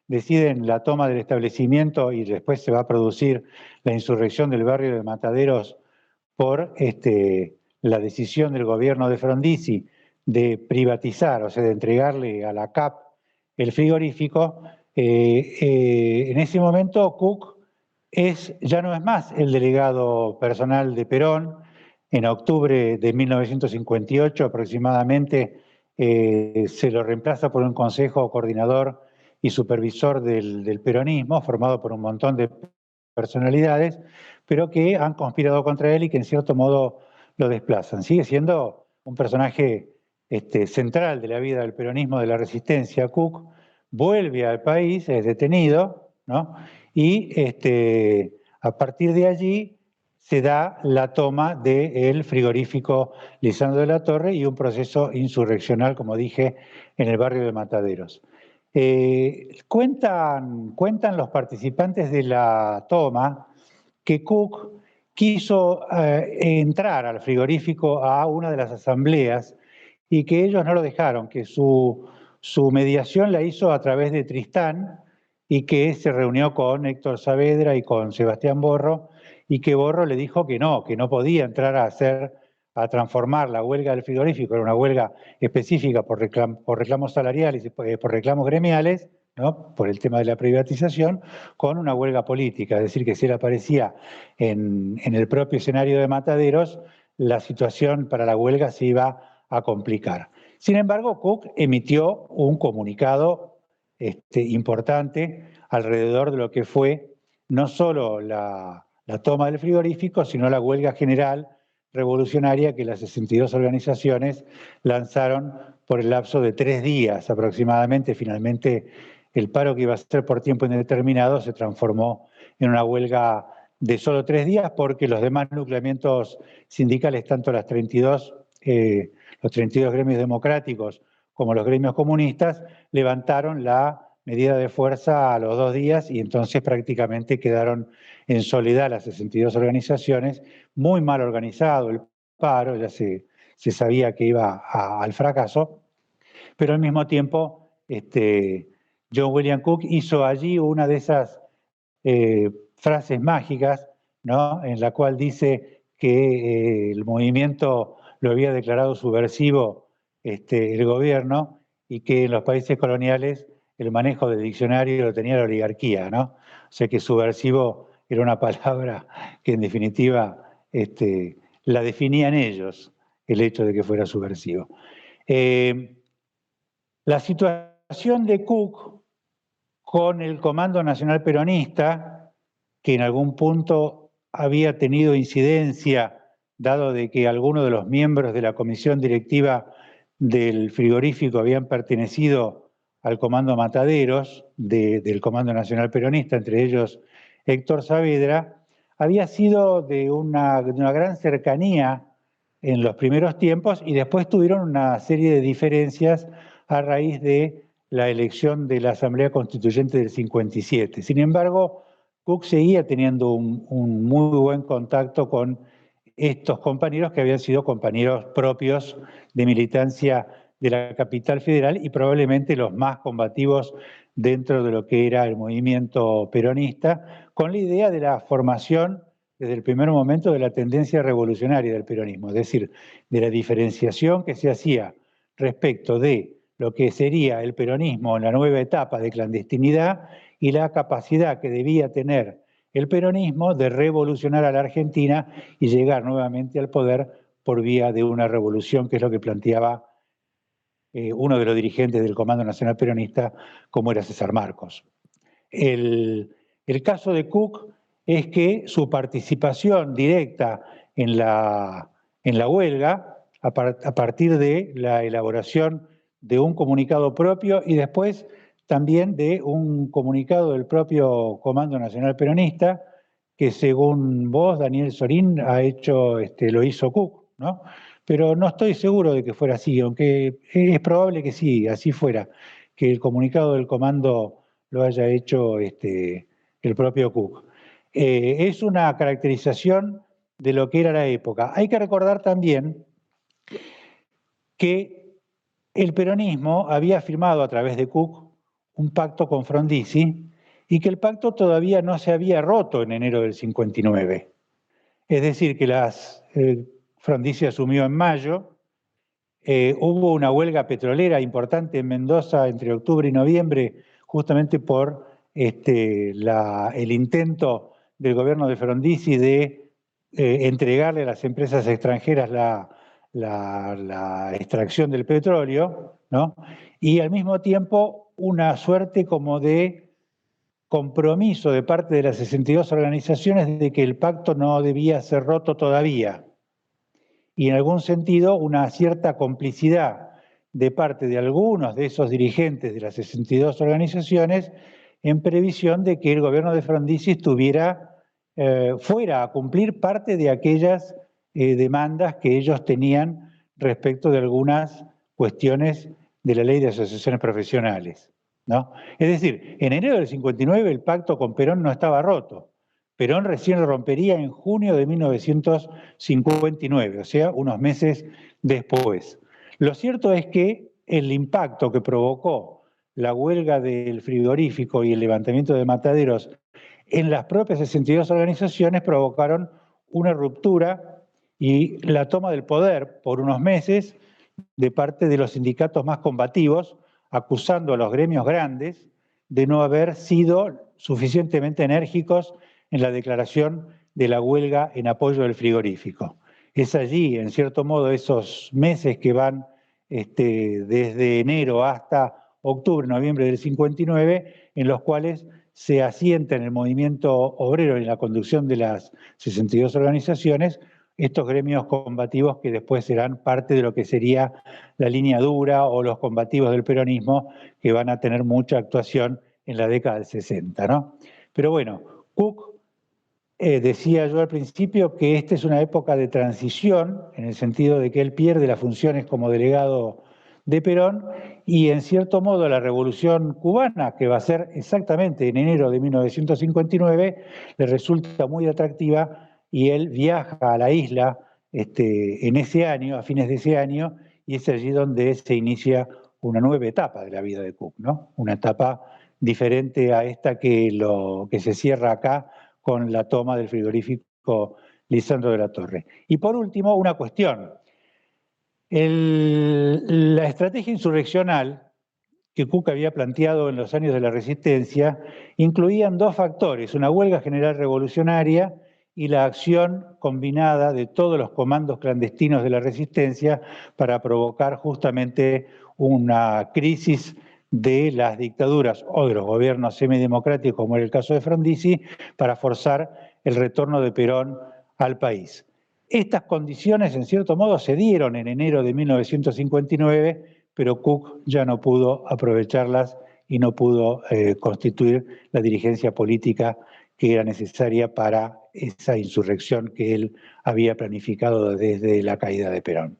deciden la toma del establecimiento y después se va a producir la insurrección del barrio de Mataderos por la decisión del gobierno de Frondizi de privatizar, o sea, de entregarle a la CAP el frigorífico, en ese momento Cook ya no es más el delegado personal de Perón. En octubre de 1958 aproximadamente se lo reemplaza por un consejo coordinador y supervisor del peronismo, formado por un montón de personalidades, pero que han conspirado contra él y que en cierto modo lo desplazan. Sigue siendo un personaje central de la vida del peronismo, de la resistencia. Cook vuelve al país, es detenido, ¿no? Y a partir de allí se da la toma del frigorífico Lisandro de la Torre y un proceso insurreccional, como dije, en el barrio de Mataderos. Cuentan los participantes de la toma que Cook quiso entrar al frigorífico a una de las asambleas y que ellos no lo dejaron, que su mediación la hizo a través de Tristán y que se reunió con Héctor Saavedra y con Sebastián Borro y que Borro le dijo que no podía entrar a transformar la huelga del frigorífico, era una huelga específica por reclamos salariales y por reclamos gremiales, ¿no? Por el tema de la privatización, con una huelga política, es decir, que si él aparecía en el propio escenario de Mataderos, la situación para la huelga se iba a complicar. Sin embargo, Cook emitió un comunicado importante alrededor de lo que fue no solo la toma del frigorífico, sino la huelga general revolucionaria que las 62 organizaciones lanzaron por el lapso de 3 días aproximadamente. Finalmente, el paro que iba a ser por tiempo indeterminado se transformó en una huelga de solo 3 días porque los demás nucleamientos sindicales, tanto los 32 gremios democráticos como los gremios comunistas, levantaron la medida de fuerza a los 2 días y entonces prácticamente quedaron en soledad las 62 organizaciones, muy mal organizado el paro, ya se sabía que iba al fracaso, pero al mismo tiempo John William Cook hizo allí una de esas frases mágicas, ¿no? En la cual dice que el movimiento lo había declarado subversivo el gobierno y que en los países coloniales el manejo del diccionario lo tenía la oligarquía, ¿no? O sea que subversivo era una palabra que en definitiva la definían ellos, el hecho de que fuera subversivo. La situación de Cook con el Comando Nacional Peronista, que en algún punto había tenido incidencia, dado de que algunos de los miembros de la comisión directiva del frigorífico habían pertenecido al Comando Mataderos del Comando Nacional Peronista, entre ellos Héctor Saavedra, había sido de una gran cercanía en los primeros tiempos y después tuvieron una serie de diferencias a raíz de la elección de la Asamblea Constituyente del 57. Sin embargo, Cook seguía teniendo un muy buen contacto con estos compañeros que habían sido compañeros propios de militancia de la capital federal y probablemente los más combativos dentro de lo que era el movimiento peronista, con la idea de la formación desde el primer momento de la tendencia revolucionaria del peronismo, es decir, de la diferenciación que se hacía respecto de lo que sería el peronismo en la nueva etapa de clandestinidad y la capacidad que debía tener el peronismo de revolucionar a la Argentina y llegar nuevamente al poder por vía de una revolución, que es lo que planteaba uno de los dirigentes del Comando Nacional Peronista, como era César Marcos. El caso de Cook es que su participación directa en la huelga, a partir de la elaboración de un comunicado propio y después también de un comunicado del propio Comando Nacional Peronista, que según vos, Daniel Sorín, lo hizo Cook, ¿no? Pero no estoy seguro de que fuera así, aunque es probable que sí, así fuera, que el comunicado del comando lo haya hecho el propio Cook. Es una caracterización de lo que era la época. Hay que recordar también que el peronismo había firmado a través de Cook un pacto con Frondizi y que el pacto todavía no se había roto en enero del 59. Es decir, que Frondizi asumió en mayo, hubo una huelga petrolera importante en Mendoza entre octubre y noviembre, justamente por el intento del gobierno de Frondizi de entregarle a las empresas extranjeras la extracción del petróleo, ¿no? Y al mismo tiempo una suerte como de compromiso de parte de las 62 organizaciones de que el pacto no debía ser roto todavía. Y en algún sentido una cierta complicidad de parte de algunos de esos dirigentes de las 62 organizaciones en previsión de que el gobierno de Frondizi fuera a cumplir parte de aquellas demandas que ellos tenían respecto de algunas cuestiones de la ley de asociaciones profesionales, ¿no? Es decir, en enero del 59 el pacto con Perón no estaba roto. Perón recién lo rompería en junio de 1959, o sea, unos meses después. Lo cierto es que el impacto que provocó la huelga del frigorífico y el levantamiento de mataderos en las propias 62 organizaciones provocaron una ruptura y la toma del poder por unos meses de parte de los sindicatos más combativos, acusando a los gremios grandes de no haber sido suficientemente enérgicos en la declaración de la huelga en apoyo del frigorífico. Es allí, en cierto modo, esos meses que van desde enero hasta octubre, noviembre del 59, en los cuales se asienta en el movimiento obrero y en la conducción de las 62 organizaciones estos gremios combativos que después serán parte de lo que sería la línea dura o los combativos del peronismo, que van a tener mucha actuación en la década del 60, ¿no? Pero bueno, Cook decía yo al principio que esta es una época de transición, en el sentido de que él pierde las funciones como delegado de Perón, y en cierto modo la revolución cubana, que va a ser exactamente en enero de 1959, le resulta muy atractiva y él viaja a la isla en ese año, a fines de ese año, y es allí donde se inicia una nueva etapa de la vida de Cook, ¿no? Una etapa diferente a esta que se cierra acá con la toma del frigorífico Lisandro de la Torre. Y por último, una cuestión. La estrategia insurreccional que Cook había planteado en los años de la resistencia incluían dos factores, una huelga general revolucionaria y la acción combinada de todos los comandos clandestinos de la resistencia para provocar justamente una crisis de las dictaduras o de los gobiernos semidemocráticos, como era el caso de Frondizi, para forzar el retorno de Perón al país. Estas condiciones, en cierto modo, se dieron en enero de 1959, pero Cook ya no pudo aprovecharlas y no pudo constituir la dirigencia política que era necesaria para esa insurrección que él había planificado desde la caída de Perón.